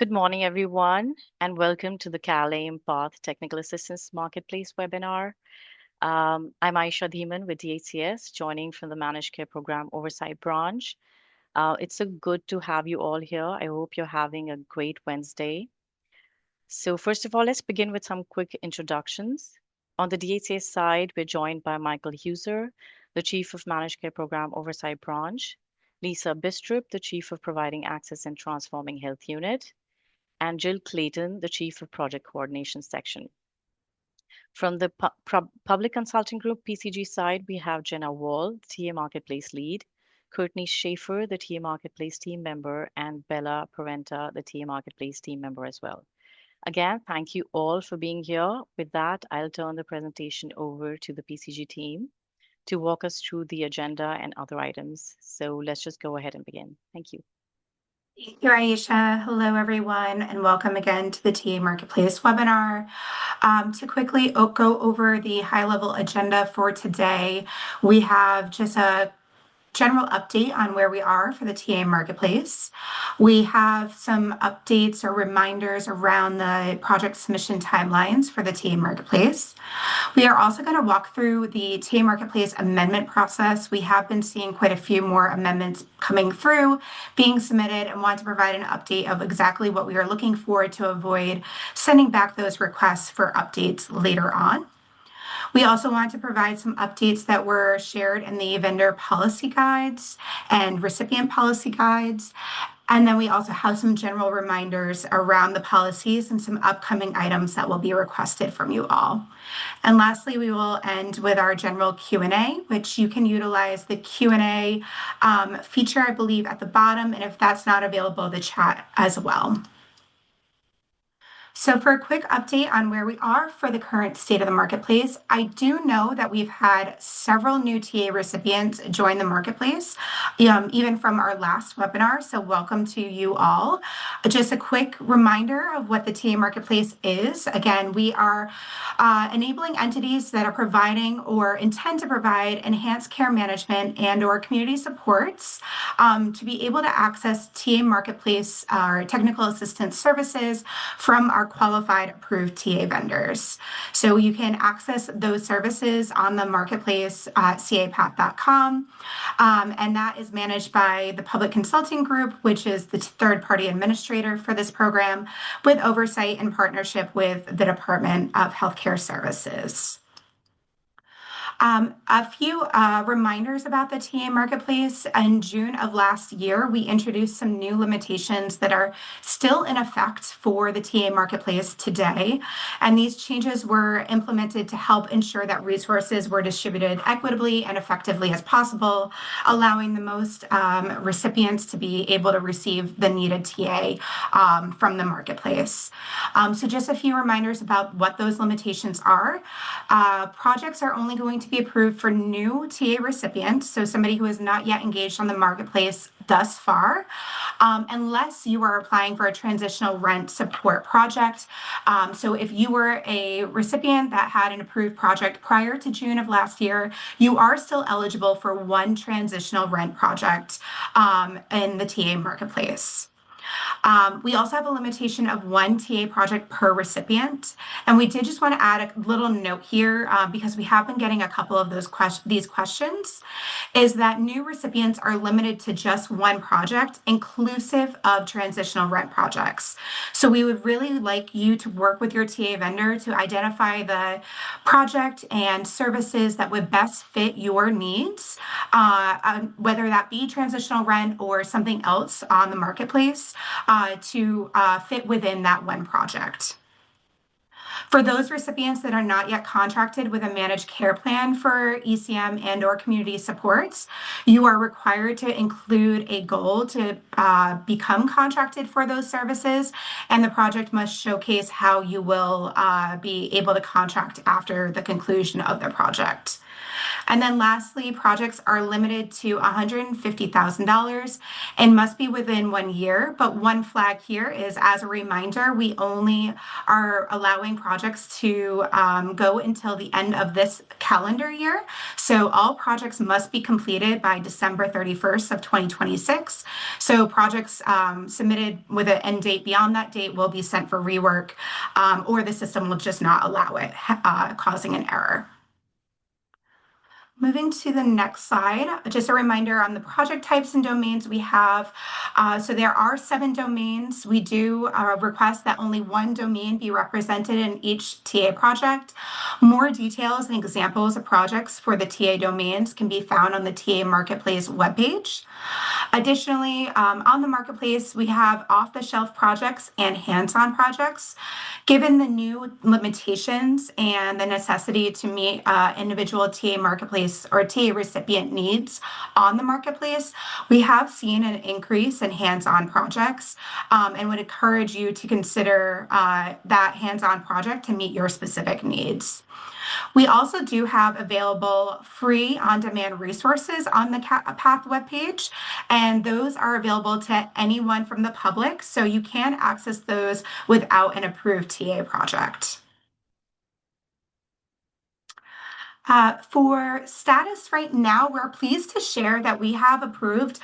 Good morning, everyone, and welcome to the PATH Technical Assistance Marketplace webinar. I'm Aisha Dhiman with DHCS, joining from the Managed Care Program Oversight Branch. It's so good to have you all here. I hope you're having a great Wednesday. So first of all, let's begin with some quick introductions. On the DHCS side, we're joined by Michael Huser, the Chief of Managed Care Program Oversight Branch, Lisa Bistrup, the Chief of Providing Access and Transforming Health Unit, and Jill Clayton, the Chief of Project Coordination Section. From the Public Consulting Group PCG side, we have Jenna Wall, TA Marketplace Lead, Courtney Schaefer, the TA Marketplace team member, and Bella Parenta, the TA Marketplace team member as well. Again, thank you all for being here. With that, I'll turn the presentation over to the PCG team to walk us through the agenda and other items. So let's just go ahead and begin. Thank you. Thank you, Aisha. Hello, everyone, and welcome again to the TA Marketplace webinar. To quickly go over the high-level agenda for today, we have just a general update on where we are for the TA Marketplace. We have some updates or reminders around the project submission timelines for the TA Marketplace. We are also going to walk through the TA Marketplace amendment process. We have been seeing quite a few more amendments coming through, being submitted, and want to provide an update of exactly what we are looking for to avoid sending back those requests for updates later on. We also want to provide some updates that were shared in the vendor policy guides and recipient policy guides. And then we also have some general reminders around the policies and some upcoming items that will be requested from you all. And lastly, we will end with our general Q&A, which you can utilize the Q&A feature, I believe, at the bottom. And if that's not available, the chat as well. So for a quick update on where we are for the current state of the marketplace, I do know that we've had several new TA recipients join the marketplace, even from our last webinar. So welcome to you all. Just a quick reminder of what the TA marketplace is. Again, we are enabling entities that are providing or intend to provide enhanced care management and or community supports to be able to access TA marketplace or technical assistance services from our qualified approved TA vendors. So you can access those services on the marketplace at capath.com. And that is managed by the Public Consulting Group, which is the third-party administrator for this program, with oversight and partnership with the Department of Healthcare Services. A few reminders about the TA Marketplace. In June of last year, we introduced some new limitations that are still in effect for the TA Marketplace today. And these changes were implemented to help ensure that resources were distributed equitably and effectively as possible, allowing the most recipients to be able to receive the needed TA from the Marketplace. So just a few reminders about what those limitations are. Projects are only going to be approved for new TA recipients, so somebody who has not yet engaged on the marketplace thus far, unless you are applying for a transitional rent support project. So if you were a recipient that had an approved project prior to June of last year, you are still eligible for one transitional rent project in the TA marketplace. We also have a limitation of one TA project per recipient. And we did just want to add a little note here because we have been getting a couple of these questions, is that new recipients are limited to just one project, inclusive of transitional rent projects. So we would really like you to work with your TA vendor to identify the project and services that would best fit your needs, whether that be transitional rent or something else on the marketplace, to fit within that one project. For those recipients that are not yet contracted with a managed care plan for ECM and or community supports, you are required to include a goal to become contracted for those services, and the project must showcase how you will be able to contract after the conclusion of the project. And then lastly, projects are limited to $150,000 and must be within 1 year. But one flag here is, as a reminder, we only are allowing projects to go until the end of this calendar year. So all projects must be completed by December 31st of 2026. So projects submitted with an end date beyond that date will be sent for rework, or the system will just not allow it, causing an error. Moving to the next slide, just a reminder on the project types and domains we have. So there are 7 domains. We do request that only 1 domain be represented in each TA project. More details and examples of projects for the TA domains can be found on the TA Marketplace webpage. Additionally, on the Marketplace, we have off-the-shelf projects and hands-on projects. Given the new limitations and the necessity to meet individual TA Marketplace or TA recipient needs on the Marketplace, we have seen an increase in hands-on projects, and would encourage you to consider that hands-on project to meet your specific needs. We also do have available free on-demand resources on the PATH webpage, and those are available to anyone from the public, so you can access those without an approved TA project. For status right now, we're pleased to share that we have approved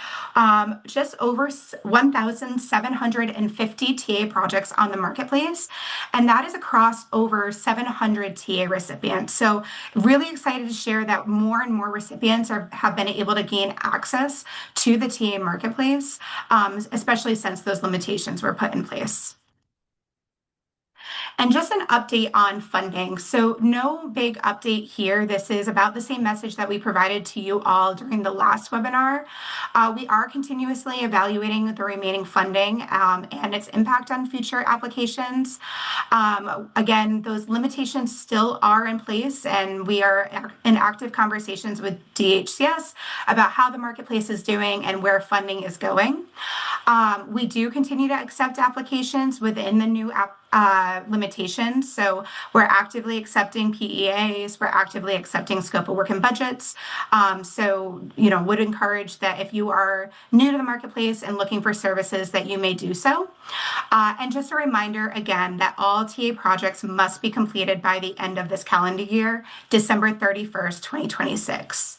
just over 1,750 TA projects on the Marketplace, and that is across over 700 TA recipients. So really excited to share that more and more recipients have been able to gain access to the TA Marketplace, especially since those limitations were put in place. And just an update on funding. So no big update here. This is about the same message that we provided to you all during the last webinar. We are continuously evaluating the remaining funding and its impact on future applications. Again, those limitations still are in place, and we are in active conversations with DHCS about how the Marketplace is doing and where funding is going. We do continue to accept applications within the new limitations. So we're actively accepting PEAs, we're actively accepting scope of work and budgets. Would encourage that if you are new to the Marketplace and looking for services that you may do so. And just a reminder again that all TA projects must be completed by the end of this calendar year, December 31st, 2026.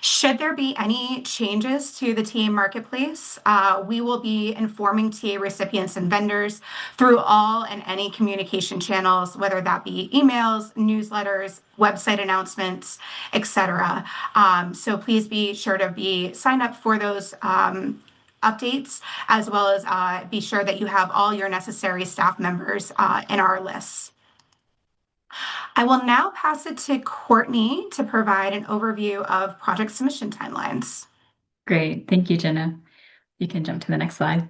Should there be any changes to the TA Marketplace, we will be informing TA recipients and vendors through all and any communication channels, whether that be emails, newsletters, website announcements, etc. So please be sure to sign up for those updates, as well as be sure that you have all your necessary staff members in our lists. I will now pass it to Courtney to provide an overview of project submission timelines. Great. Thank you, Jenna. You can jump to the next slide.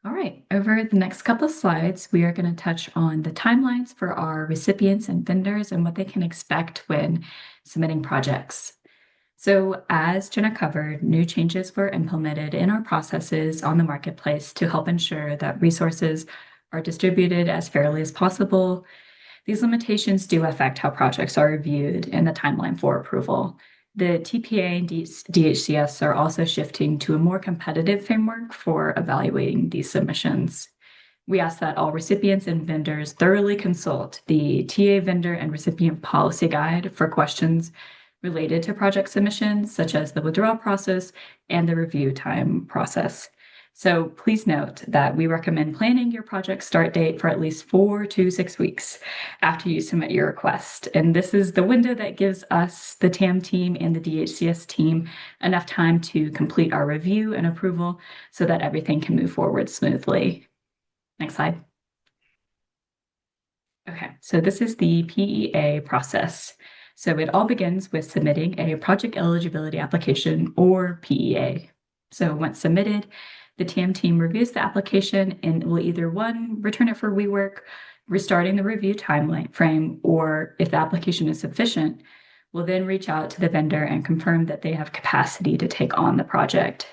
All right. Over the next couple of slides, we are going to touch on the timelines for our recipients and vendors and what they can expect when submitting projects. So as Jenna covered, new changes were implemented in our processes on the Marketplace to help ensure that resources are distributed as fairly as possible. These limitations do affect how projects are reviewed and the timeline for approval. The TPA and DHCS are also shifting to a more competitive framework for evaluating these submissions. We ask that all recipients and vendors thoroughly consult the TA vendor and recipient policy guide for questions related to project submissions, such as the withdrawal process and the review time process. So please note that we recommend planning your project start date for at least 4 to 6 weeks after you submit your request. And this is the window that gives us, the TAM team and the DHCS team, enough time to complete our review and approval so that everything can move forward smoothly. Next slide. Okay, so this is the PEA process. So it all begins with submitting a project eligibility application, or PEA. So once submitted, the TAM team reviews the application and will either return it for rework, restarting the review timeline frame, or if the application is sufficient, we'll then reach out to the vendor and confirm that they have capacity to take on the project.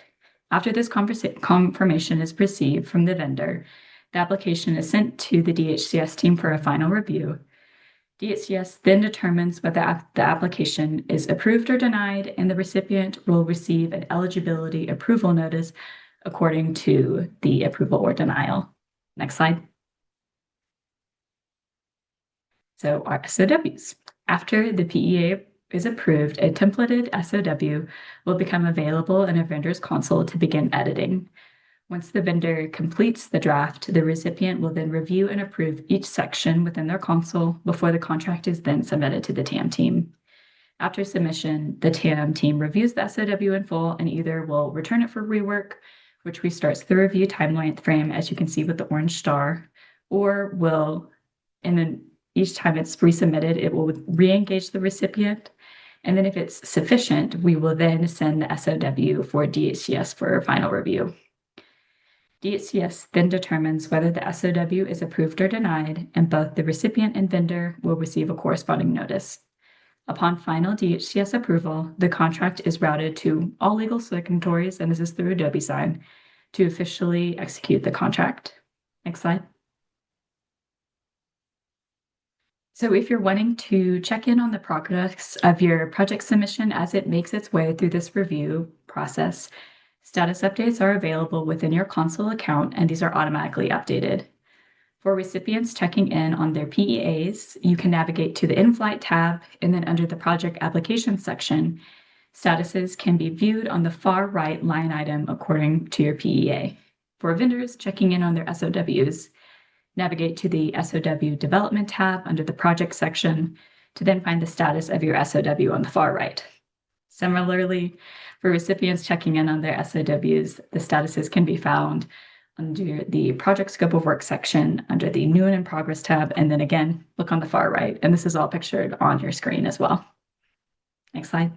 After this confirmation is received from the vendor, the application is sent to the DHCS team for a final review. DHCS then determines whether the application is approved or denied, and the recipient will receive an eligibility approval notice according to the approval or denial. Next slide. So our SOWs. After the PEA is approved, a templated SOW will become available in a vendor's console to begin editing. Once the vendor completes the draft, the recipient will then review and approve each section within their console before the contract is then submitted to the TAM team. After submission, the TAM team reviews the SOW in full and either will return it for rework, which restarts the review timeline frame, as you can see with the orange star, or will, and then each time it's resubmitted, it will re-engage the recipient. And then if it's sufficient, we will then send the SOW for DHCS for final review. DHCS then determines whether the SOW is approved or denied, and both the recipient and vendor will receive a corresponding notice. Upon final DHCS approval, the contract is routed to all legal signatories, and this is through Adobe Sign, to officially execute the contract. Next slide. So if you're wanting to check in on the progress of your project submission as it makes its way through this review process, status updates are available within your console account, and these are automatically updated. For recipients checking in on their PEAs, you can navigate to the In-Flight tab, and then under the Project Application section, statuses can be viewed on the far right line item according to your PEA. For vendors checking in on their SOWs, navigate to the SOW Development tab under the Project section to then find the status of your SOW on the far right. Similarly, for recipients checking in on their SOWs, the statuses can be found under the Project Scope of Work section under the New and in Progress tab, and then again, look on the far right, and this is all pictured on your screen as well. Next slide.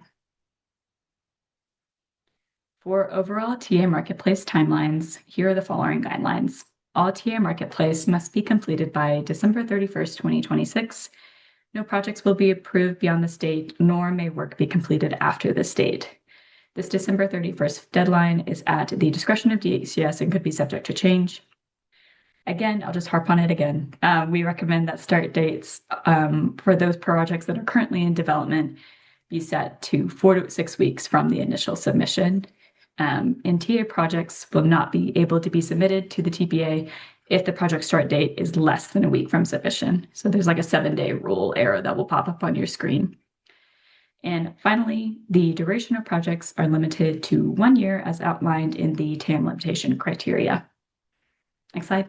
For overall TA Marketplace timelines, here are the following guidelines. All TA Marketplace must be completed by December 31st, 2026. No projects will be approved beyond this date, nor may work be completed after this date. This December 31st deadline is at the discretion of DHCS and could be subject to change. Again, I'll just harp on it again. We recommend that start dates for those projects that are currently in development be set to 4 to 6 weeks from the initial submission. And TA projects will not be able to be submitted to the TPA if the project start date is less than a week from submission. So there's like a 7-day rule error that will pop up on your screen. And finally, the duration of projects are limited to 1 year as outlined in the TAM limitation criteria. Next slide.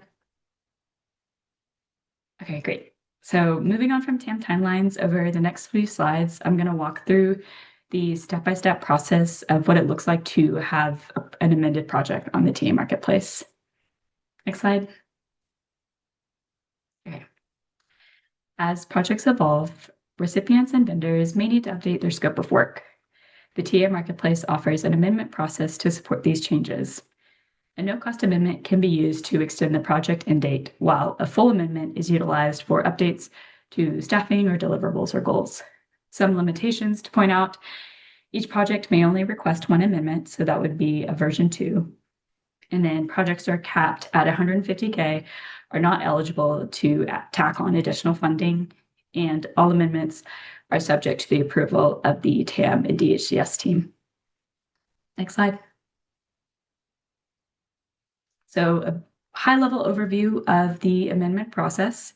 Okay, great. So moving on from TAM timelines, over the next few slides, I'm going to walk through the step-by-step process of what it looks like to have an amended project on the TA Marketplace. Next slide. Okay. As projects evolve, recipients and vendors may need to update their scope of work. The TA Marketplace offers an amendment process to support these changes. A no-cost amendment can be used to extend the project end date, while a full amendment is utilized for updates to staffing or deliverables or goals. Some limitations to point out: each project may only request one amendment, so that would be a version 2. And then projects are capped at 150K are not eligible to tack on additional funding, and all amendments are subject to the approval of the TAM and DHCS team. Next slide. So a high-level overview of the amendment process.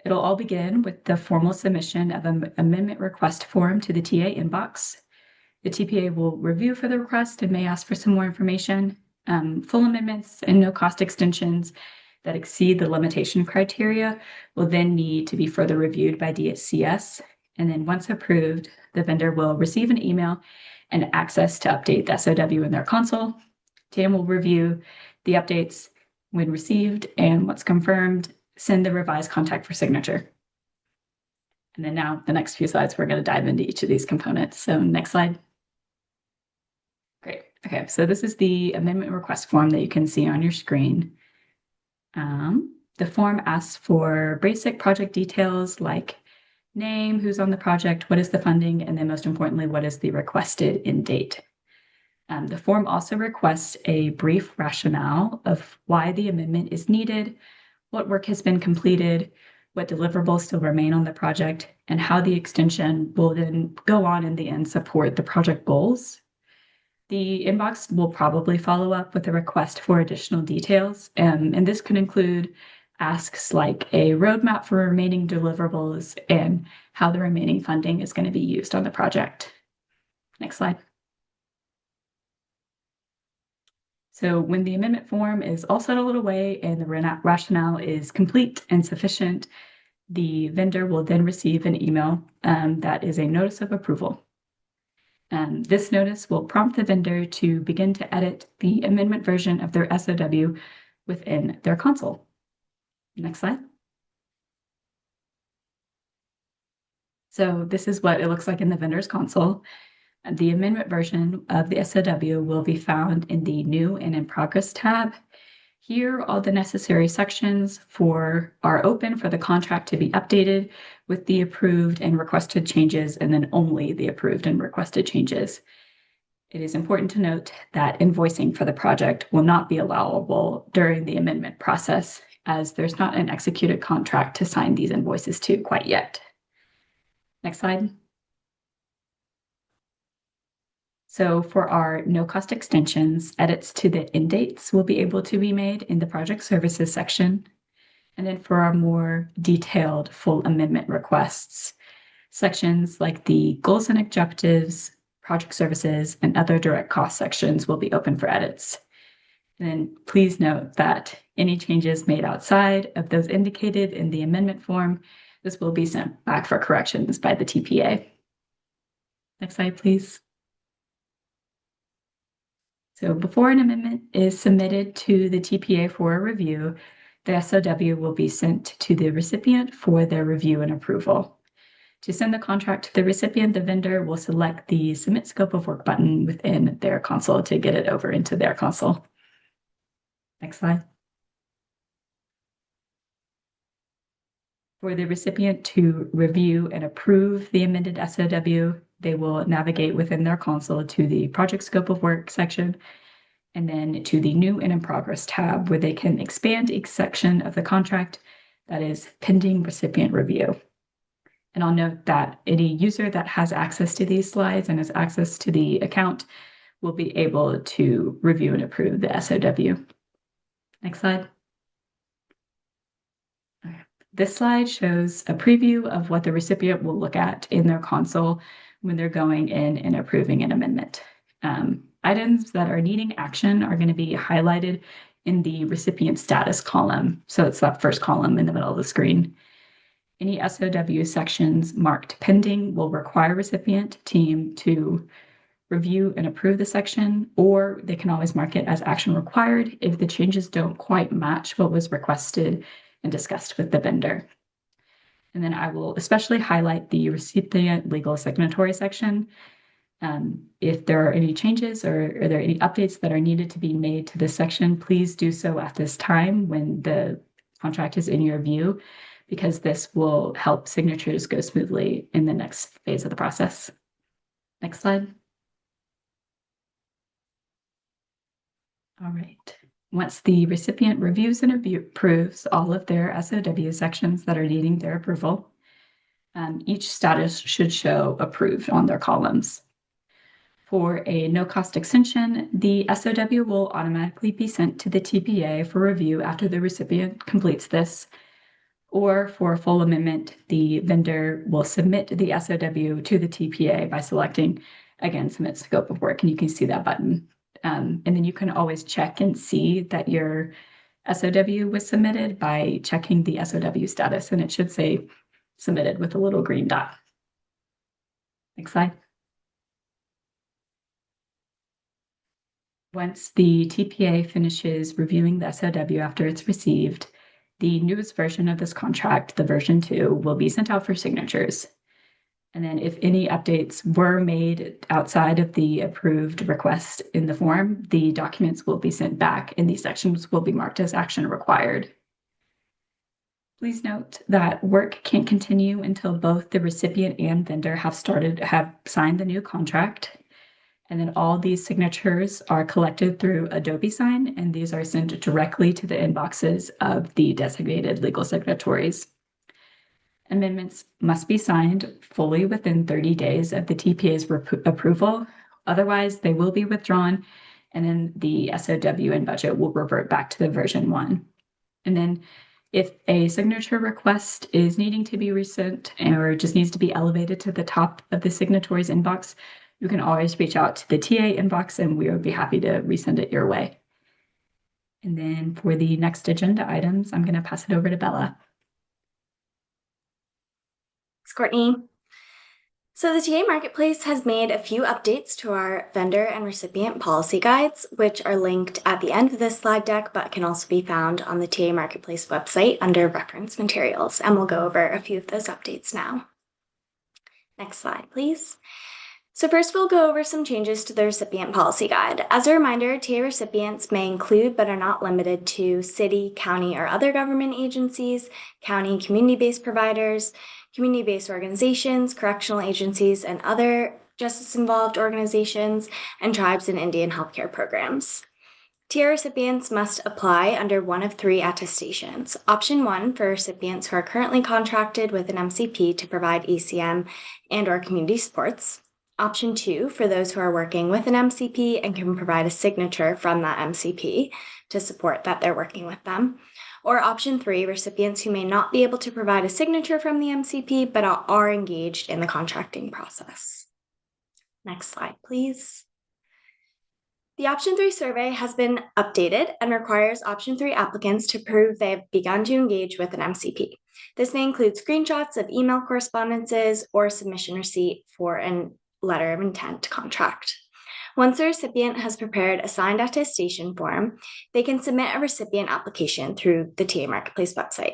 It'll all begin with the formal submission of an amendment request form to the TA inbox. The TPA will review for the request and may ask for some more information. Full amendments and no-cost extensions that exceed the limitation criteria will then need to be further reviewed by DHCS. And then once approved, the vendor will receive an email and access to update the SOW in their console. TAM will review the updates when received, and once confirmed, send the revised contact for signature. And then now the next few slides, we're going to dive into each of these components. So next slide. Great. Okay, so this is the amendment request form that you can see on your screen. The form asks for basic project details like name, who's on the project, what is the funding, and then most importantly, what is the requested end date. The form also requests a brief rationale of why the amendment is needed, what work has been completed, what deliverables still remain on the project, and how the extension will then go on in the end support the project goals. The inbox will probably follow up with a request for additional details, and this could include asks like a roadmap for remaining deliverables and how the remaining funding is going to be used on the project. Next slide. So when the amendment form is all settled away and the rationale is complete and sufficient, the vendor will then receive an email that is a notice of approval. This notice will prompt the vendor to begin to edit the amendment version of their SOW within their console. Next slide. So this is what it looks like in the vendor's console. The amendment version of the SOW will be found in the New and in Progress tab. Here, all the necessary sections are open for the contract to be updated with the approved and requested changes, and then only the approved and requested changes. It is important to note that invoicing for the project will not be allowable during the amendment process, as there's not an executed contract to sign these invoices to quite yet. Next slide. So for our no-cost extensions, edits to the end dates will be able to be made in the project services section. And then for our more detailed full amendment requests, sections like the goals and objectives, project services, and other direct cost sections will be open for edits. And then please note that any changes made outside of those indicated in the amendment form, this will be sent back for corrections by the TPA. Next slide, please. So before an amendment is submitted to the TPA for a review, the SOW will be sent to the recipient for their review and approval. To send the contract to the recipient, the vendor will select the Submit Scope of Work button within their console to get it over into their console. Next slide. For the recipient to review and approve the amended SOW, they will navigate within their console to the Project Scope of Work section, and then to the New and in Progress tab, where they can expand each section of the contract that is pending recipient review. And I'll note that any user that has access to these slides and has access to the account will be able to review and approve the SOW. Next slide. This slide shows a preview of what the recipient will look at in their console when they're going in and approving an amendment. Items that are needing action are going to be highlighted in the recipient status column. So it's that first column in the middle of the screen. Any SOW sections marked pending will require recipient team to review and approve the section, or they can always mark it as action required if the changes don't quite match what was requested and discussed with the vendor. And then I will especially highlight the recipient legal signatory section. If there are any changes or are there any updates that are needed to be made to this section, please do so at this time when the contract is in your view, because this will help signatures go smoothly in the next phase of the process. Next slide. All right. Once the recipient reviews and approves all of their SOW sections that are needing their approval, each status should show approved on their columns. For a no-cost extension, the SOW will automatically be sent to the TPA for review after the recipient completes this. Or for a full amendment, the vendor will submit the SOW to the TPA by selecting, again, Submit Scope of Work, and you can see that button. And then you can always check and see that your SOW was submitted by checking the SOW status, and it should say submitted with a little green dot. Next slide. Once the TPA finishes reviewing the SOW after it's received, the newest version of this contract, the version 2, will be sent out for signatures. And then if any updates were made outside of the approved request in the form, the documents will be sent back and these sections will be marked as action required. Please note that work can't continue until both the recipient and vendor have signed the new contract. And then all these signatures are collected through Adobe Sign, and these are sent directly to the inboxes of the designated legal signatories. Amendments must be signed fully within 30 days of the TPA's approval. Otherwise, they will be withdrawn, and then the SOW and budget will revert back to the version 1. And then If a signature request is needing to be resent or just needs to be elevated to the top of the signatory's inbox, you can always reach out to the TA inbox and we would be happy to resend it your way. And then for the next agenda items, I'm going to pass it over to Bella. Thanks, Courtney. So the TA Marketplace has made a few updates to our vendor and recipient policy guides, which are linked at the end of this slide deck, but can also be found on the TA Marketplace website under reference materials. And we'll go over a few of those updates now. Next slide, please. So first we'll go over some changes to the recipient policy guide. As a reminder, TA recipients may include but are not limited to city, county, or other government agencies, county community-based providers, community-based organizations, correctional agencies, and other justice-involved organizations, and tribes and Indian healthcare programs. TA recipients must apply under one of three attestations. Option 1 for recipients who are currently contracted with an MCP to provide ECM and/or community supports. Option 2 for those who are working with an MCP and can provide a signature from that MCP to support that they're working with them. Or option 3, recipients who may not be able to provide a signature from the MCP but are engaged in the contracting process. Next slide, please. The option 3 survey has been updated and requires option 3 applicants to prove they have begun to engage with an MCP. This may include screenshots of email correspondences or submission receipt for an letter of intent to contract. Once the recipient has prepared a signed attestation form, they can submit a recipient application through the TA Marketplace website.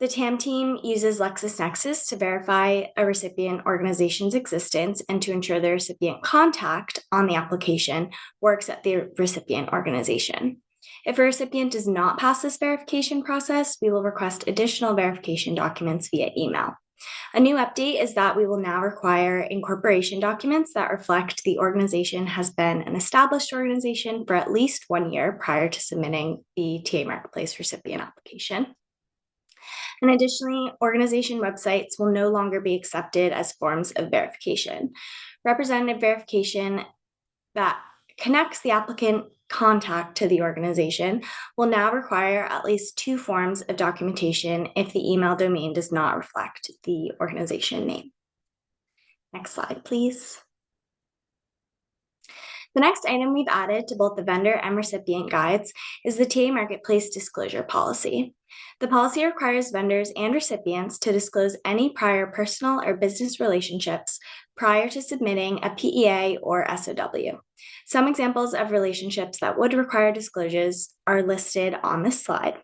The TAM team uses LexisNexis to verify a recipient organization's existence and to ensure the recipient contact on the application works at the recipient organization. If a recipient does not pass this verification process, we will request additional verification documents via email. A new update is that we will now require incorporation documents that reflect the organization has been an established organization for at least 1 year prior to submitting the TA Marketplace recipient application. And additionally, organization websites will no longer be accepted as forms of verification. Representative verification that connects the applicant contact to the organization will now require at least 2 forms of documentation if the email domain does not reflect the organization name. Next slide, please. The next item we've added to both the vendor and recipient guides is the TA Marketplace disclosure policy. The policy requires vendors and recipients to disclose any prior personal or business relationships prior to submitting a PEA or SOW. Some examples of relationships that would require disclosures are listed on this slide.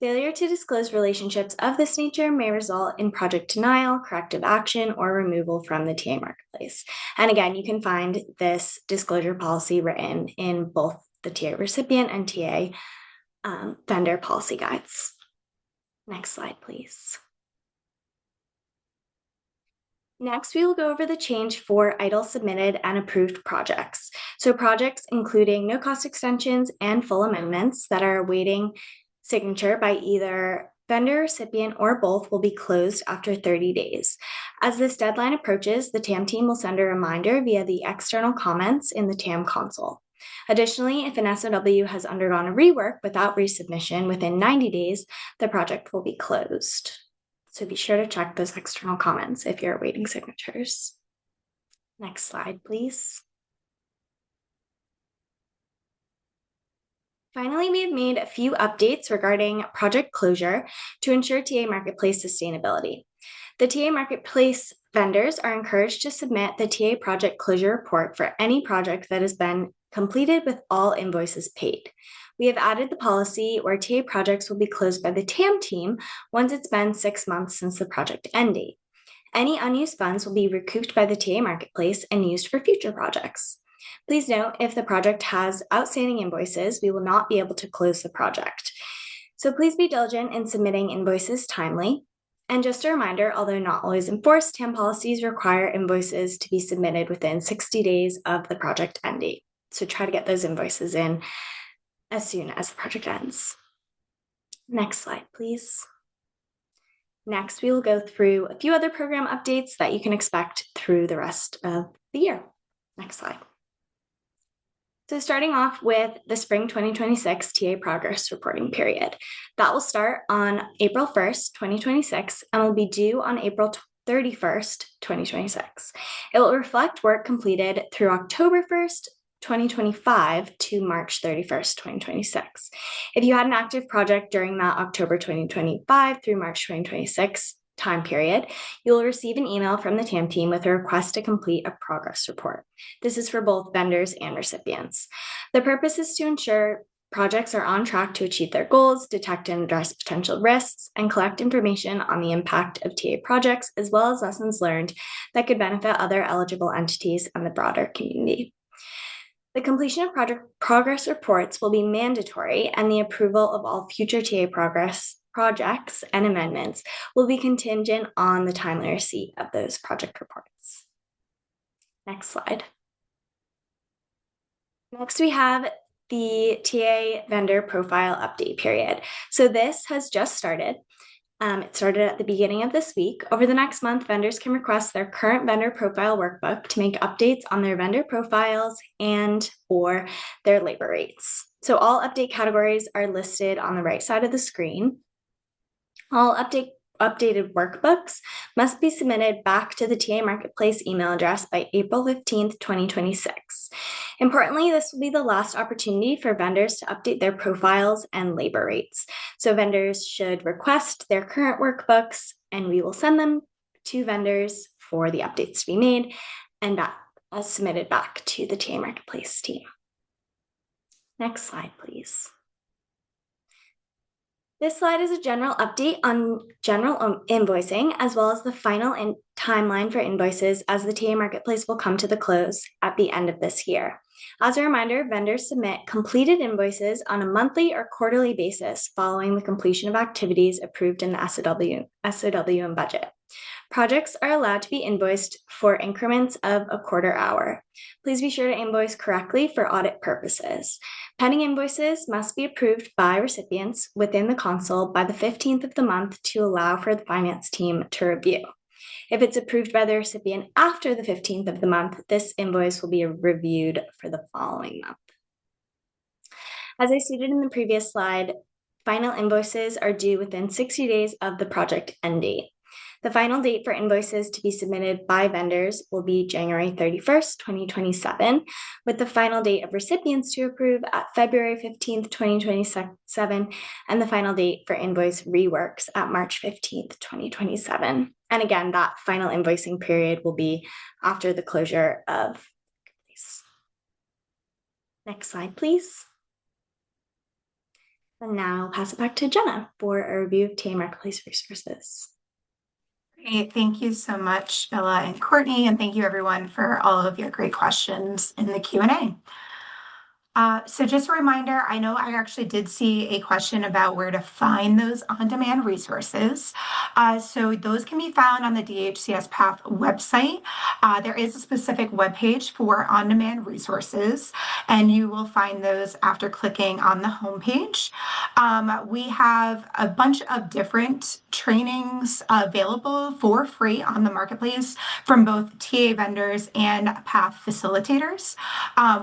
Failure to disclose relationships of this nature may result in project denial, corrective action, or removal from the TA Marketplace. And again, you can find this disclosure policy written in both the TA recipient and TA vendor policy guides. Next slide, please. Next, we will go over the change for IDLE submitted and approved projects. So projects including no cost extensions and full amendments that are awaiting signature by either vendor, recipient, or both will be closed after 30 days. As this deadline approaches, the TAM team will send a reminder via the external comments in the TAM console. Additionally, if an SOW has undergone a rework without resubmission within 90 days, the project will be closed. So be sure to check those external comments if you're awaiting signatures. Next slide, please. Finally, we have made a few updates regarding project closure to ensure TA Marketplace sustainability. The TA Marketplace vendors are encouraged to submit the TA project closure report for any project that has been completed with all invoices paid. We have added the policy where TA projects will be closed by the TAM team once it's been 6 months since the project end date. Any unused funds will be recouped by the TA Marketplace and used for future projects. Please note, if the project has outstanding invoices, we will not be able to close the project. So please be diligent in submitting invoices timely. And just a reminder, although not always enforced, TAM policies require invoices to be submitted within 60 days of the project end date. So try to get those invoices in as soon as the project ends. Next slide, please. Next, we will go through a few other program updates that you can expect through the rest of the year. Next slide. So starting off with the spring 2026 TA progress reporting period. That will start on April 1st, 2026, and will be due on April 31st, 2026. It will reflect work completed through October 1st, 2025 to March 31st, 2026. If you had an active project during that October 2025 through March 2026 time period, you will receive an email from the TAM team with a request to complete a progress report. This is for both vendors and recipients. The purpose is to ensure projects are on track to achieve their goals, detect and address potential risks, and collect information on the impact of TA projects, as well as lessons learned that could benefit other eligible entities and the broader community. The completion of project progress reports will be mandatory, and the approval of all future TA projects and amendments will be contingent on the timely receipt of those project reports. Next slide. Next, we have the TA vendor profile update period. So this has just started. It started at the beginning of this week. Over the next month, vendors can request their current vendor profile workbook to make updates on their vendor profiles and or their labor rates. So all update categories are listed on the right side of the screen. All updated workbooks must be submitted back to the TA Marketplace email address by April 15th, 2026. Importantly, this will be the last opportunity for vendors to update their profiles and labor rates. So vendors should request their current workbooks, and we will send them to vendors for the updates to be made and submitted back to the TA Marketplace team. Next slide, please. This slide is a general update on general invoicing, as well as the final timeline for invoices, as the TA Marketplace will come to the close at the end of this year. As a reminder, vendors submit completed invoices on a monthly or quarterly basis following the completion of activities approved in the SOW and budget. Projects are allowed to be invoiced for increments of a quarter hour. Please be sure to invoice correctly for audit purposes. Pending invoices must be approved by recipients within the console by the 15th of the month to allow for the finance team to review. If it's approved by the recipient after the 15th of the month, this invoice will be reviewed for the following month. As I stated in the previous slide, final invoices are due within 60 days of the project end date. The final date for invoices to be submitted by vendors will be January 31st, 2027, with the final date of recipients to approve at February 15th, 2027, and the final date for invoice reworks at March 15th, 2027. And again, that final invoicing period will be after the closure of. Next slide, please. And now I'll pass it back to Jenna for a review of TA Marketplace resources. Great. Thank you so much, Bella and Courtney, and thank you everyone for all of your great questions in the Q&A. So just a reminder, I know I actually did see a question about where to find those on-demand resources. So those can be found on the DHCS PATH website. There is a specific webpage for on-demand resources, and you will find those after clicking on the homepage. We have a bunch of different trainings available for free on the marketplace from both TA vendors and PATH facilitators.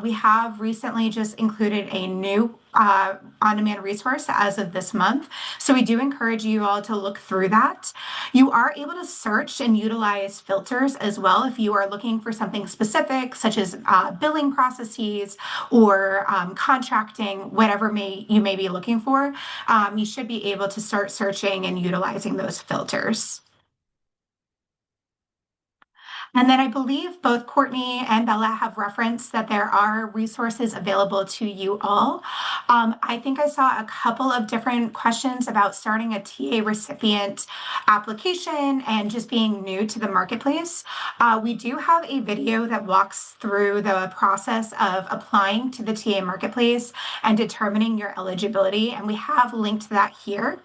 We have recently just included a new on-demand resource as of this month. So we do encourage you all to look through that. You are able to search and utilize filters as well if you are looking for something specific, such as billing processes or contracting, whatever you may be looking for. You should be able to start searching and utilizing those filters. And then I believe both Courtney and Bella have referenced that there are resources available to you all. I think I saw a couple of different questions about starting a TA recipient application and just being new to the marketplace. We do have a video that walks through the process of applying to the TA marketplace and determining your eligibility, and we have linked that here.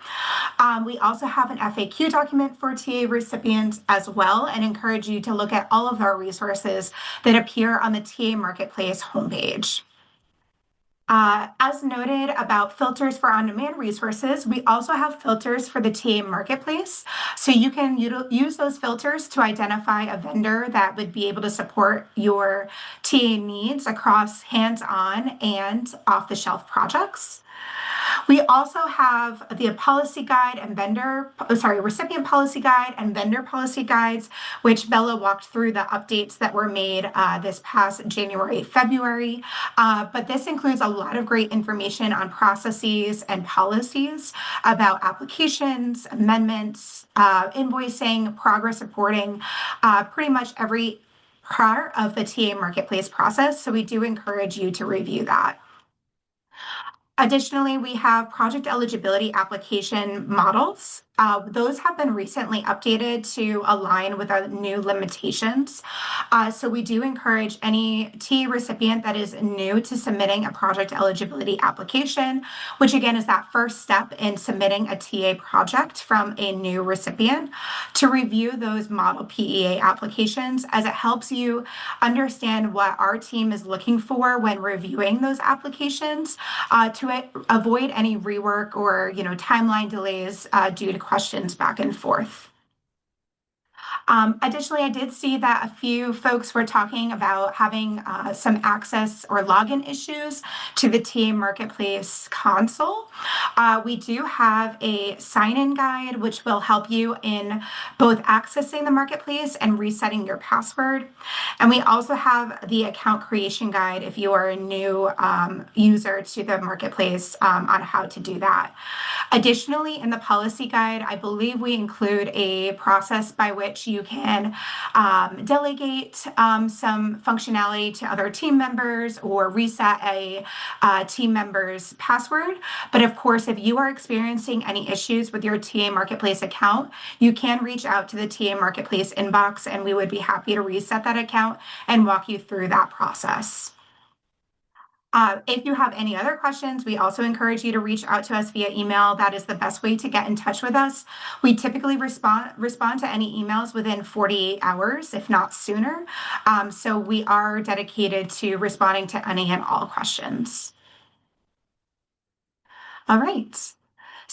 We also have an FAQ document for TA recipients as well, and encourage you to look at all of our resources that appear on the TA Marketplace homepage. As noted about filters for on-demand resources, we also have filters for the TA Marketplace. So you can use those filters to identify a vendor that would be able to support your TA needs across hands-on and off-the-shelf projects. We also have the policy guide and recipient policy guide and vendor policy guides, which Bella walked through the updates that were made this past January, February. But this includes a lot of great information on processes and policies about applications, amendments, invoicing, progress reporting, pretty much every part of the TA Marketplace process. So we do encourage you to review that. Additionally, we have project eligibility application models. Those have been recently updated to align with our new limitations. So we do encourage any TA recipient that is new to submitting a project eligibility application, which again is that first step in submitting a TA project from a new recipient, to review those model PEA applications, as it helps you understand what our team is looking for when reviewing those applications, to avoid any rework or timeline delays due to questions back and forth. Additionally, I did see that a few folks were talking about having some access or login issues to the TA Marketplace console. We do have a sign-in guide, which will help you in both accessing the marketplace and resetting your password. And we also have the account creation guide if you are a new user to the marketplace, on how to do that. Additionally, in the policy guide, I believe we include a process by which you can delegate some functionality to other team members or reset a team member's password. But of course, if you are experiencing any issues with your TA Marketplace account, you can reach out to the TA Marketplace inbox, and we would be happy to reset that account and walk you through that process. If you have any other questions, we also encourage you to reach out to us via email. That is the best way to get in touch with us. We typically respond to any emails within 48 hours, if not sooner. So we are dedicated to responding to any and all questions. All right.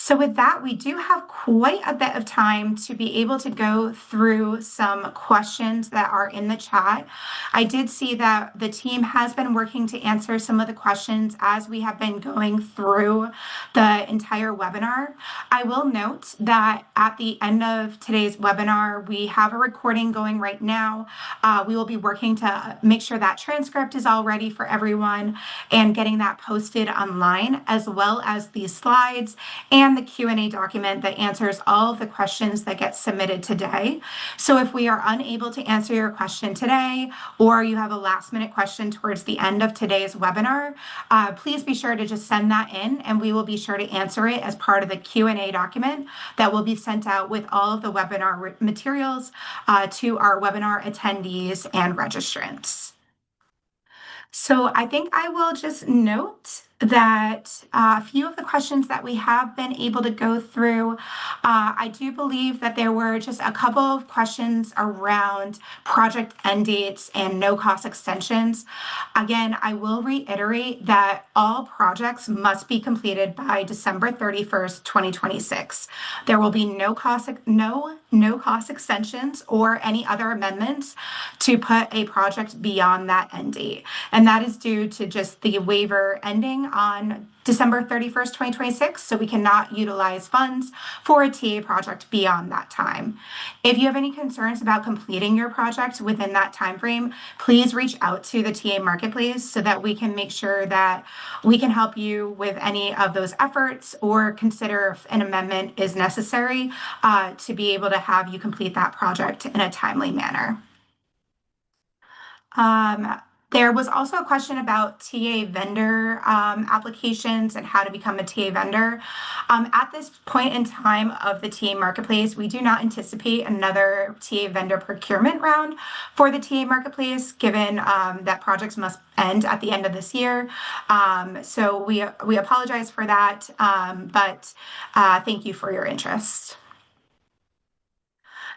So with that, we do have quite a bit of time to be able to go through some questions that are in the chat. I did see that the team has been working to answer some of the questions as we have been going through the entire webinar. I will note that at the end of today's webinar, we have a recording going right now. We will be working to make sure that transcript is all ready for everyone and getting that posted online, as well as the slides and the Q&A document that answers all of the questions that get submitted today. So if we are unable to answer your question today, or you have a last minute question towards the end of today's webinar, please be sure to just send that in, and we will be sure to answer it as part of the Q&A document that will be sent out with all of the webinar materials to our webinar attendees and registrants. So I think I will just note that a few of the questions that we have been able to go through, I do believe that there were just a couple of questions around project end dates and no-cost extensions. Again, I will reiterate that all projects must be completed by December 31st, 2026. There will be no cost extensions or any other amendments to put a project beyond that end date. And that is due to just the waiver ending on December 31st, 2026, so we cannot utilize funds for a TA project beyond that time. If you have any concerns about completing your project within that time frame, please reach out to the TA Marketplace so that we can make sure that we can help you with any of those efforts, or consider if an amendment is necessary to be able to have you complete that project in a timely manner. There was also a question about TA vendor applications and how to become a TA vendor. At this point in time of the TA Marketplace, we do not anticipate another TA vendor procurement round for the TA Marketplace, given that projects must end at the end of this year. So we apologize for that, but thank you for your interest.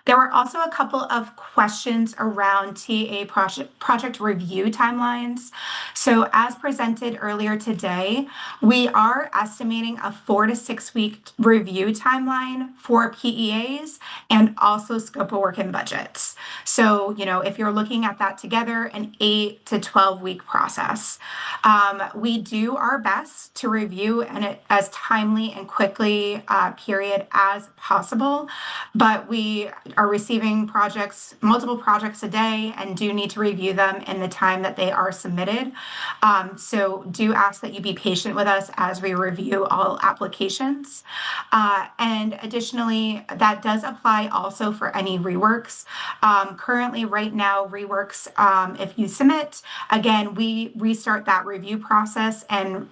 There were also a couple of questions around TA project review timelines. So as presented earlier today, we are estimating a 4 to 6 week review timeline for PEAs and also scope of work and budgets. So, if you're looking at that together, an 8 to 12 week process. We do our best to review and as timely and quickly period as possible, but we are receiving multiple projects a day, and do need to review them in the time that they are submitted. So do ask that you be patient with us as we review all applications. And additionally, that does apply also for any reworks. Currently, right now, reworks, if you submit, again, we restart that review process and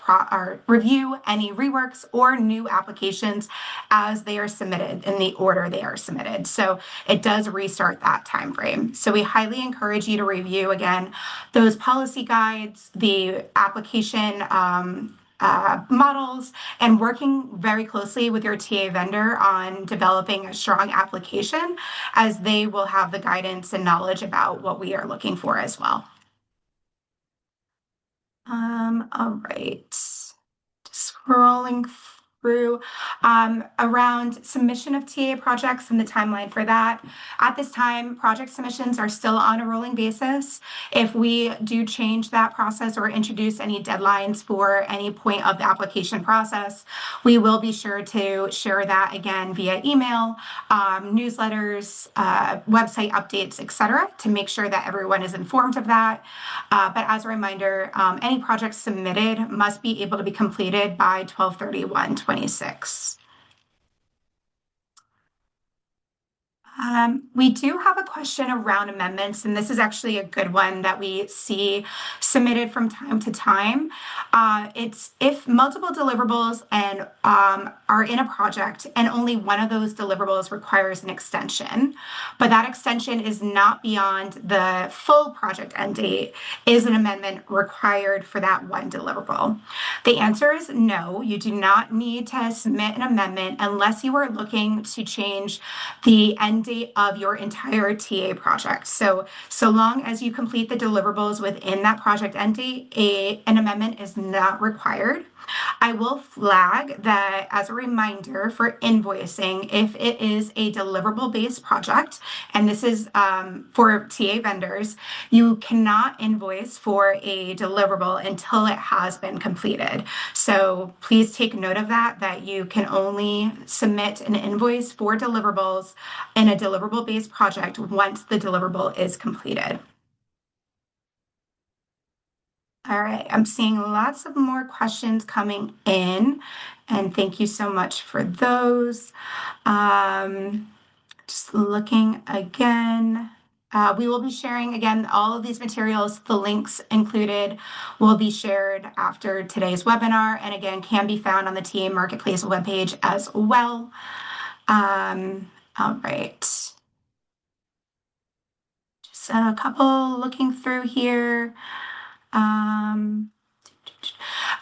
or review any reworks or new applications as they are submitted in the order they are submitted. So it does restart that time frame. So we highly encourage you to review again those policy guides, the application models, and working very closely with your TA vendor on developing a strong application, as they will have the guidance and knowledge about what we are looking for as well. All right. Scrolling through around submission of TA projects and the timeline for that. At this time, project submissions are still on a rolling basis. If we do change that process or introduce any deadlines for any point of the application process, we will be sure to share that again via email, newsletters, website updates, etc., to make sure that everyone is informed of that. But as a reminder, any project submitted must be able to be completed by 12/31/26. We do have a question around amendments, and this is actually a good one that we see submitted from time to time. It's if multiple deliverables and are in a project and only one of those deliverables requires an extension, but that extension is not beyond the full project end date, is an amendment required for that one deliverable? The answer is no. You do not need to submit an amendment unless you are looking to change the end date of your entire TA project. So long as you complete the deliverables within that project end date, an amendment is not required. I will flag that as a reminder for invoicing, if it is a deliverable-based project, and this is for TA vendors, you cannot invoice for a deliverable until it has been completed. So please take note of that you can only submit an invoice for deliverables in a deliverable-based project once the deliverable is completed. All right, I'm seeing lots of more questions coming in, and thank you so much for those. Just looking again. We will be sharing again all of these materials. The links included will be shared after today's webinar, and again can be found on the TA Marketplace webpage as well. All right. Just a couple looking through here.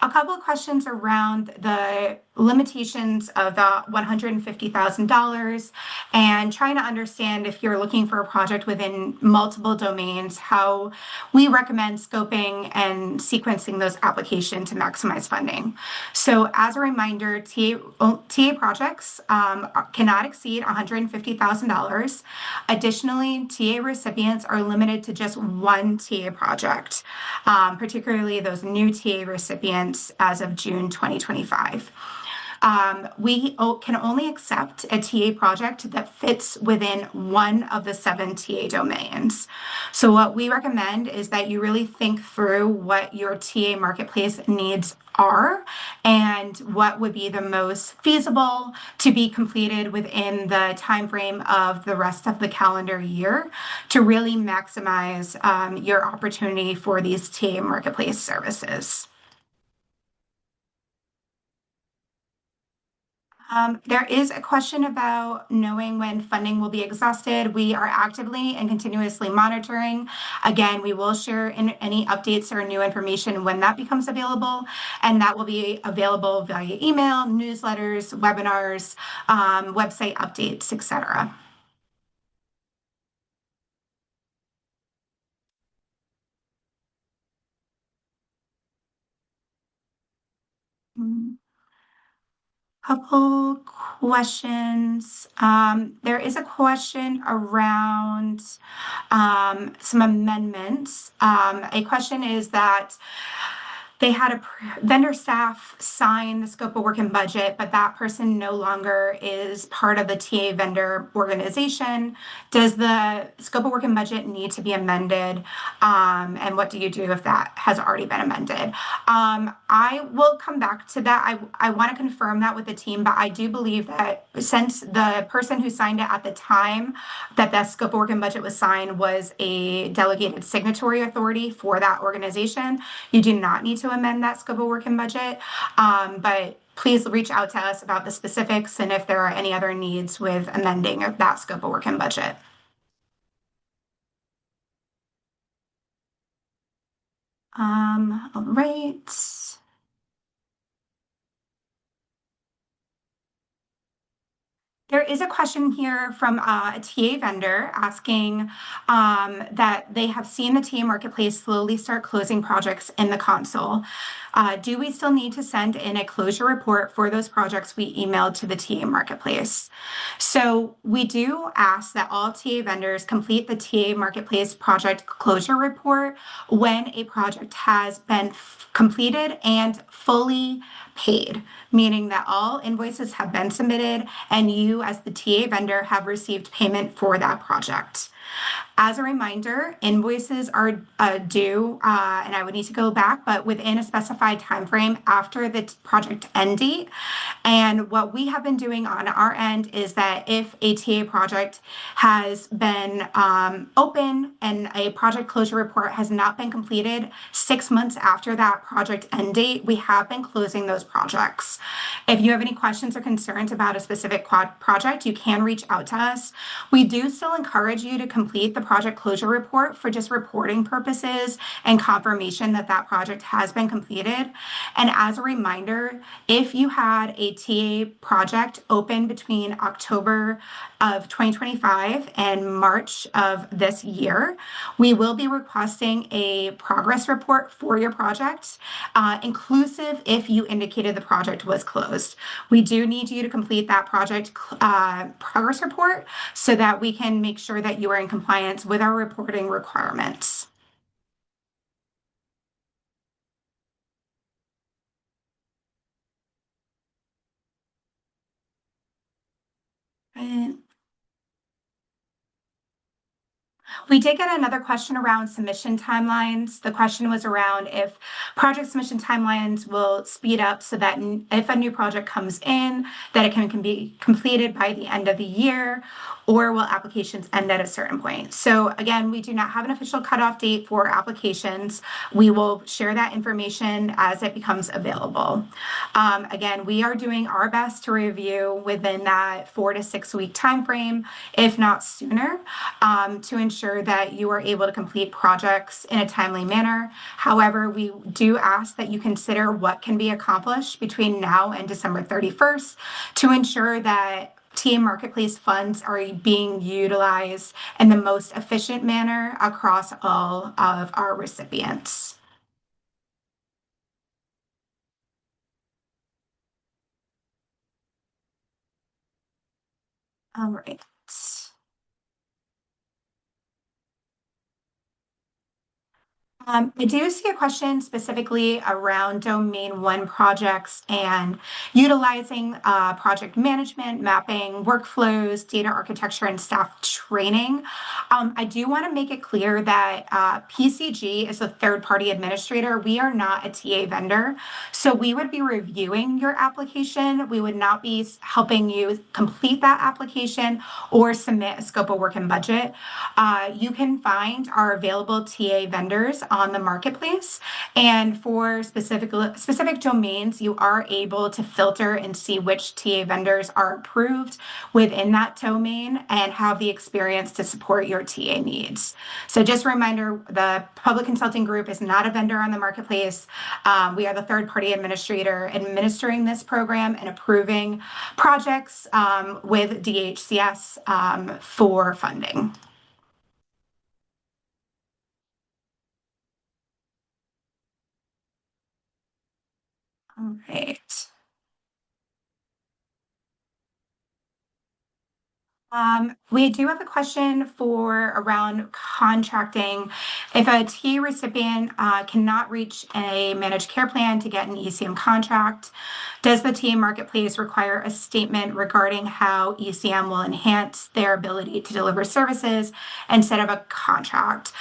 A couple of questions around the limitations of the $150,000 and trying to understand, if you're looking for a project within multiple domains, how we recommend scoping and sequencing those applications to maximize funding. So as a reminder, TA projects cannot exceed $150,000. Additionally, TA recipients are limited to just one TA project, particularly those new TA recipients as of June 2025. We can only accept a TA project that fits within one of the 7 TA domains. So what we recommend is that you really think through what your TA marketplace needs are and what would be the most feasible to be completed within the time frame of the rest of the calendar year to really maximize your opportunity for these TA marketplace services. There is a question about knowing when funding will be exhausted. We are actively and continuously monitoring. Again, we will share any updates or new information when that becomes available, and that will be available via email, newsletters, webinars, website updates, etc. Couple questions. There is a question around some amendments. A question is that they had a vendor staff sign the scope of work and budget, but that person no longer is part of the TA vendor organization. Does the scope of work and budget need to be amended? And what do you do if that has already been amended? I will come back to that. I want to confirm that with the team, but I do believe that since the person who signed it at the time that that scope of work and budget was signed was a delegated signatory authority for that organization, you do not need to amend that scope of work and budget. But please reach out to us about the specifics and if there are any other needs with amending that scope of work and budget. All right. There is a question here from a TA vendor asking that they have seen the TA Marketplace slowly start closing projects in the console. Do we still need to send in a closure report for those projects we emailed to the TA Marketplace? So we do ask that all TA vendors complete the TA Marketplace project closure report when a project has been completed and fully paid, meaning that all invoices have been submitted and you as the TA vendor have received payment for that project. As a reminder, invoices are due, and I would need to go back, but within a specified time frame after the project end date. And what we have been doing on our end is that if a TA project has been open and a project closure report has not been completed 6 months after that project end date, we have been closing those projects. If you have any questions or concerns about a specific project, you can reach out to us. We do still encourage you to complete the project closure report for just reporting purposes and confirmation that that project has been completed. And as a reminder, if you had a TA project open between October of 2025 and March of this year, we will be requesting a progress report for your project, inclusive if you indicated the project was closed. We do need you to complete that project progress report so that we can make sure that you are in compliance with our reporting requirements. Right. We did get another question around submission timelines. The question was around if project submission timelines will speed up so that if a new project comes in, that it can be completed by the end of the year, or will applications end at a certain point? So again, we do not have an official cutoff date for applications. We will share that information as it becomes available. Again, we are doing our best to review within that 4 to 6 week time frame, if not sooner, to ensure that you are able to complete projects in a timely manner. However, we do ask that you consider what can be accomplished between now and December 31st to ensure that TA Marketplace funds are being utilized in the most efficient manner across all of our recipients. All right. I do see a question specifically around Domain 1 projects and utilizing project management, mapping, workflows, data architecture, and staff training. I do want to make it clear that PCG is a third-party administrator. We are not a TA vendor, so we would be reviewing your application. We would not be helping you complete that application or submit a scope of work and budget. You can find our available TA vendors on the marketplace, and for specific domains, you are able to filter and see which TA vendors are approved within that domain and have the experience to support your TA needs. So just a reminder, the Public Consulting Group is not a vendor on the marketplace. We are the third-party administrator administering this program and approving projects with DHCS for funding. All right. We do have a question for around contracting. If a TA recipient cannot reach a managed care plan to get an ECM contract, does the TA Marketplace require a statement regarding how ECM will enhance their ability to deliver services instead of a contract?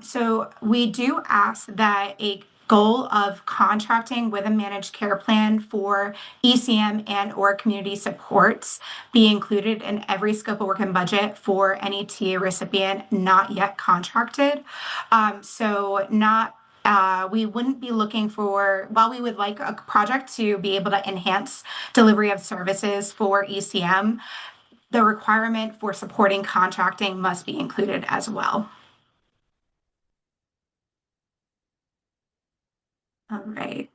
So we do ask that a goal of contracting with a managed care plan for ECM and or community supports be included in every scope of work and budget for any TA recipient not yet contracted. So not we wouldn't be looking for, while we would like a project to be able to enhance delivery of services for ECM, the requirement for supporting contracting must be included as well. All right.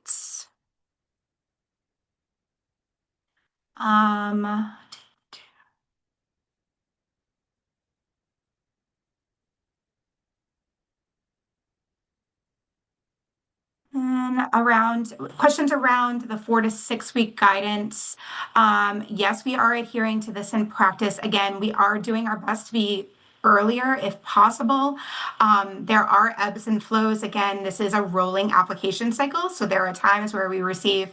Um, And around questions around the 4 to 6 week guidance. Yes, we are adhering to this in practice. Again, we are doing our best to be earlier if possible. There are ebbs and flows. Again, this is a rolling application cycle. So there are times where we receive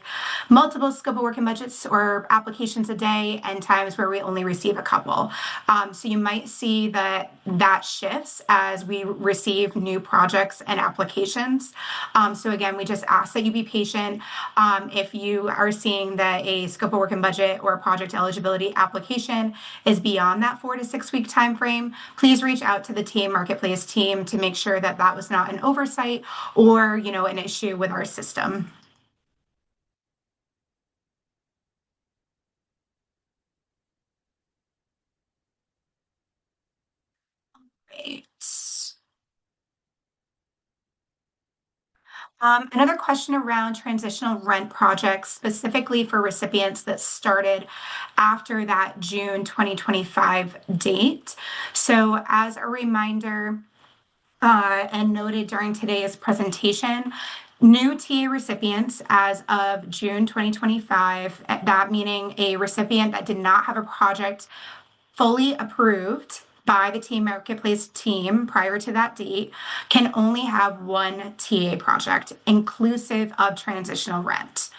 multiple scope of work and budgets or applications a day and times where we only receive a couple. So you might see that shifts as we receive new projects and applications. So again, we just ask that you be patient. If you are seeing that a scope of work and budget or a project eligibility application is beyond that 4 to 6 week time frame, please reach out to the TA Marketplace team to make sure that that was not an oversight or, an issue with our system. Right. Another question around transitional rent projects, specifically for recipients that started after that June 2025 date. So as a reminder, and noted during today's presentation, new TA recipients as of June 2025, that meaning a recipient that did not have a project fully approved by the TA Marketplace team prior to that date, can only have one TA project, inclusive of transitional rent.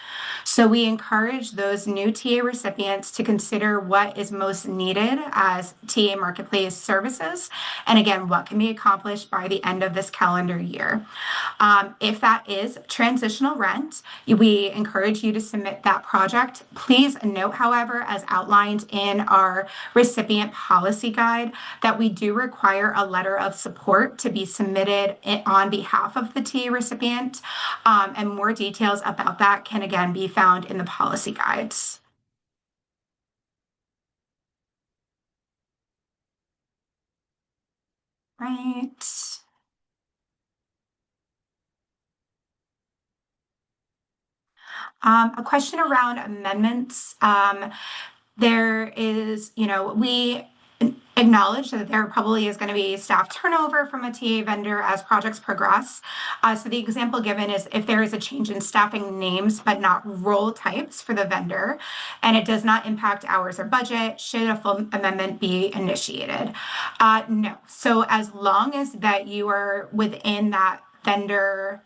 So we encourage those new TA recipients to consider what is most needed as TA Marketplace services, and again, what can be accomplished by the end of this calendar year. If that is transitional rent, we encourage you to submit that project. Please note, however, as outlined in our recipient policy guide, that we do require a letter of support to be submitted on behalf of the TA recipient, and more details about that can again be found in the policy guides. Right. A question around amendments. There is, we acknowledge that there probably is going to be staff turnover from a TA vendor as projects progress. So the example given is if there is a change in staffing names but not role types for the vendor, and it does not impact hours or budget, should a full amendment be initiated? No. So as long as that you are within that vendor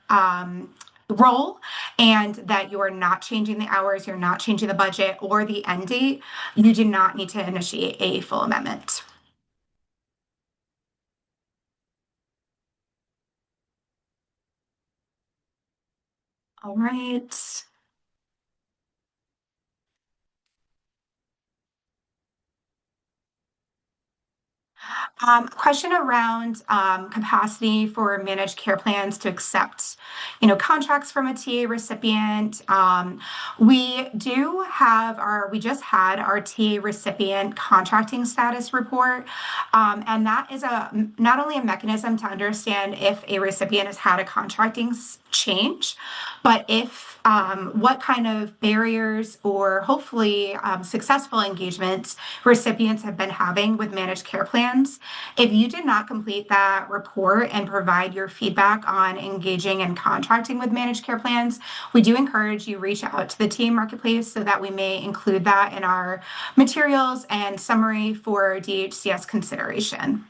role and that you are not changing the hours, you're not changing the budget or the end date, you do not need to initiate a full amendment. All right. Question around capacity for managed care plans to accept, contracts from a TA recipient. We just had our TA recipient contracting status report, and that is not only a mechanism to understand if a recipient has had a contracting change, but if what kind of barriers or hopefully successful engagements recipients have been having with managed care plans. If you did not complete that report and provide your feedback on engaging and contracting with managed care plans, we do encourage you reach out to the TA Marketplace so that we may include that in our materials and summary for DHCS consideration.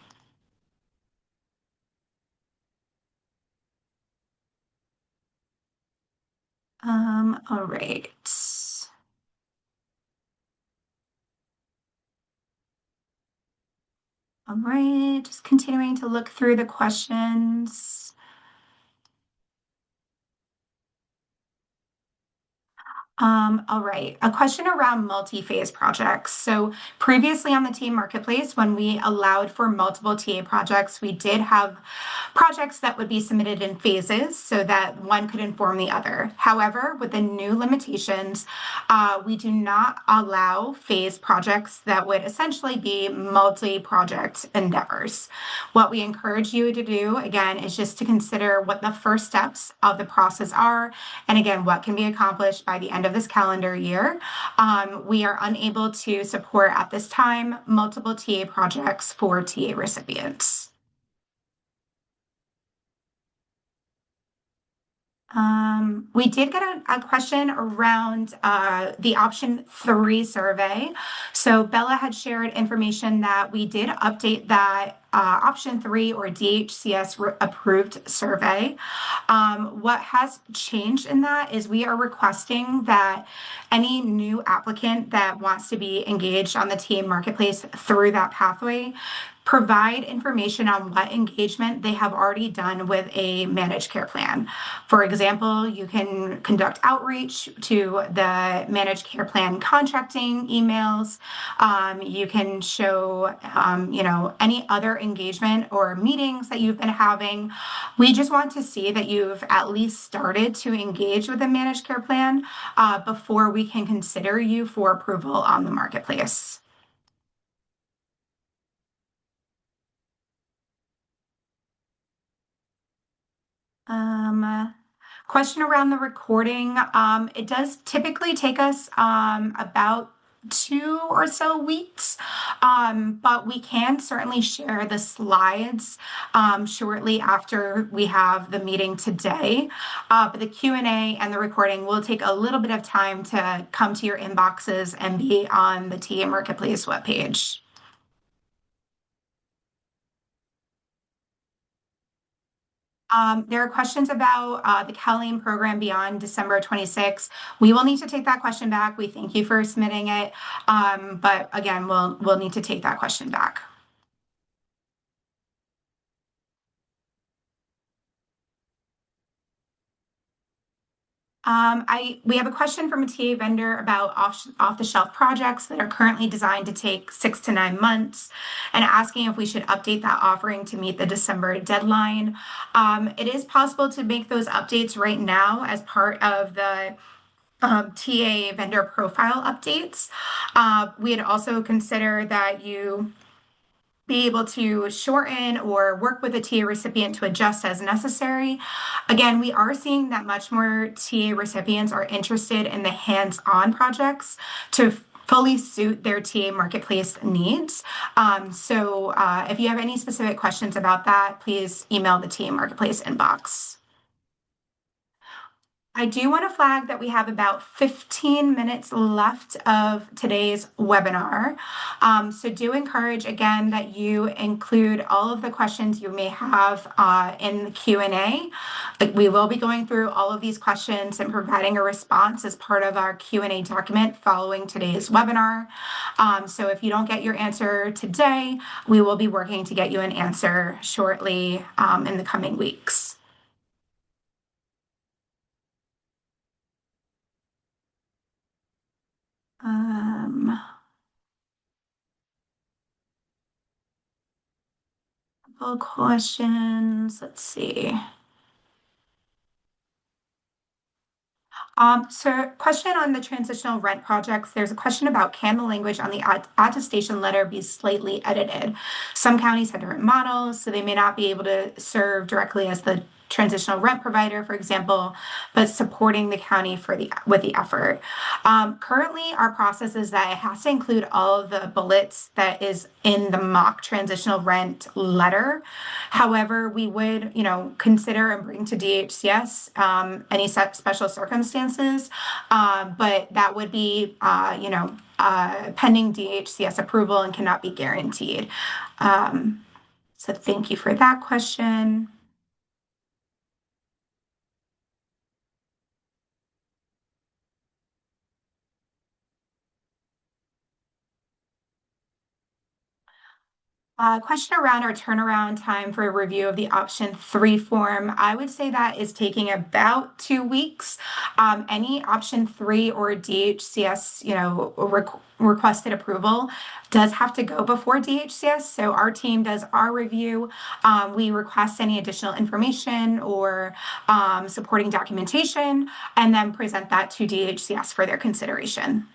All right. All right, just continuing to look through the questions. All right, a question around multi-phase projects. So previously on the TA Marketplace, when we allowed for multiple TA projects, we did have projects that would be submitted in phases so that one could inform the other. However, with the new limitations, we do not allow phase projects that would essentially be multi-project endeavors. What we encourage you to do, again, is just to consider what the first steps of the process are, and again, what can be accomplished by the end of this calendar year. We are unable to support at this time multiple TA projects for TA recipients. We did get a question around the option 3 survey. So Bella had shared information that we did update that option 3 or DHCS approved survey. What has changed in that is we are requesting that any new applicant that wants to be engaged on the TA Marketplace through that pathway provide information on what engagement they have already done with a managed care plan. For example, you can conduct outreach to the managed care plan contracting emails. You can show, any other engagement or meetings that you've been having. We just want to see that you've at least started to engage with a managed care plan before we can consider you for approval on the marketplace. Question around the recording. It does typically take us about 2 or so weeks, but we can certainly share the slides shortly after we have the meeting today. But the Q&A and the recording will take a little bit of time to come to your inboxes and be on the TA Marketplace webpage. There are questions about the CalAIM program beyond December 26. We will need to take that question back. We thank you for submitting it. But again, we'll need to take that question back. We have a question from a TA vendor about off-the-shelf projects that are currently designed to take 6 to 9 months and asking if we should update that offering to meet the December deadline. It is possible to make those updates right now as part of the TA vendor profile updates. We'd also consider that you be able to shorten or work with a TA recipient to adjust as necessary. Again, we are seeing that much more TA recipients are interested in the hands-on projects to fully suit their TA Marketplace needs. So if you have any specific questions about that, please email the TA Marketplace inbox. I do want to flag that we have about 15 minutes left of today's webinar. So do encourage again that you include all of the questions you may have in the Q&A. We will be going through all of these questions and providing a response as part of our Q&A document following today's webinar. So if you don't get your answer today, we will be working to get you an answer shortly in the coming weeks. Couple questions. Let's see. So question on the transitional rent projects. There's a question about, can the language on the attestation letter be slightly edited? Some counties have different models, so they may not be able to serve directly as the transitional rent provider, for example, but supporting the county with the effort. Currently, our process is that it has to include all of the bullets that is in the mock transitional rent letter. However, we would, consider and bring to DHCS any special circumstances, but that would be, pending DHCS approval and cannot be guaranteed. So thank you for that question. Question around our turnaround time for a review of the option 3 form. I would say that is taking about 2 weeks. Any option 3 or DHCS, requested approval does have to go before DHCS. So our team does our review. We request any additional information or supporting documentation, and then present that to DHCS for their consideration.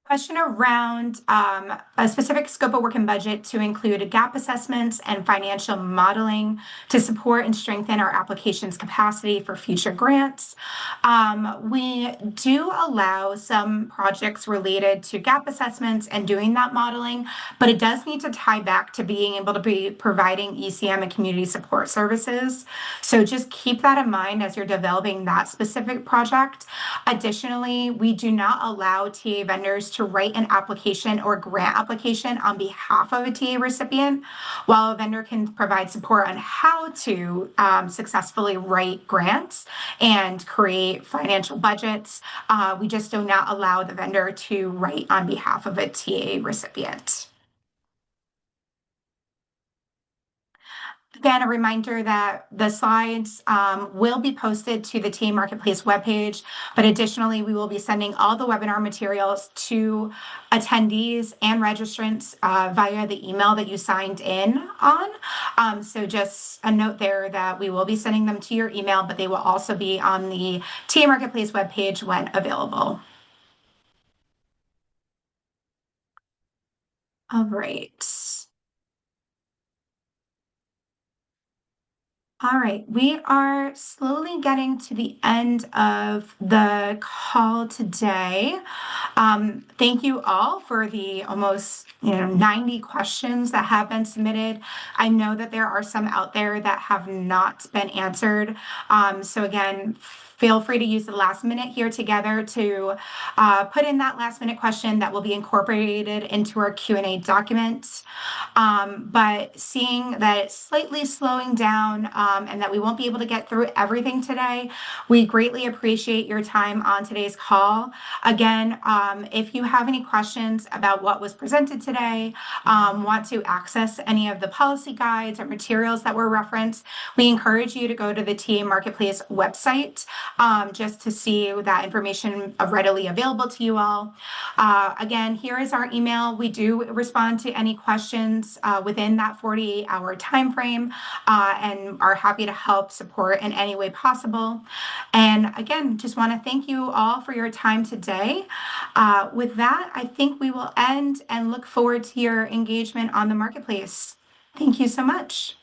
Question around a specific scope of work and budget to include gap assessments and financial modeling to support and strengthen our application's capacity for future grants. We do allow some projects related to gap assessments and doing that modeling, but it does need to tie back to being able to be providing ECM and community support services. So just keep that in mind as you're developing that specific project. Additionally, we do not allow TA vendors to write an application or grant application on behalf of a TA recipient, while a vendor can provide support on how to successfully write grants and create financial budgets. We just do not allow the vendor to write on behalf of a TA recipient. Again, a reminder that the slides will be posted to the TA Marketplace webpage, but additionally, we will be sending all the webinar materials to attendees and registrants via the email that you signed in on. So just a note there that we will be sending them to your email, but they will also be on the TA Marketplace webpage when available. All right. All right, we are slowly getting to the end of the call today. Thank you all for the almost 90 questions that have been submitted. I know that there are some out there that have not been answered. So again, feel free to use the last minute here together to put in that last minute question that will be incorporated into our Q&A document. But seeing that it's slightly slowing down and that we won't be able to get through everything today, we greatly appreciate your time on today's call. Again, if you have any questions about what was presented today, want to access any of the policy guides or materials that were referenced, we encourage you to go to the TA Marketplace website just to see that information readily available to you all. Again, here is our email. We do respond to any questions within that 48-hour time frame and are happy to help support in any way possible. And again, just want to thank you all for your time today. With that, I think we will end and look forward to your engagement on the marketplace. Thank you so much.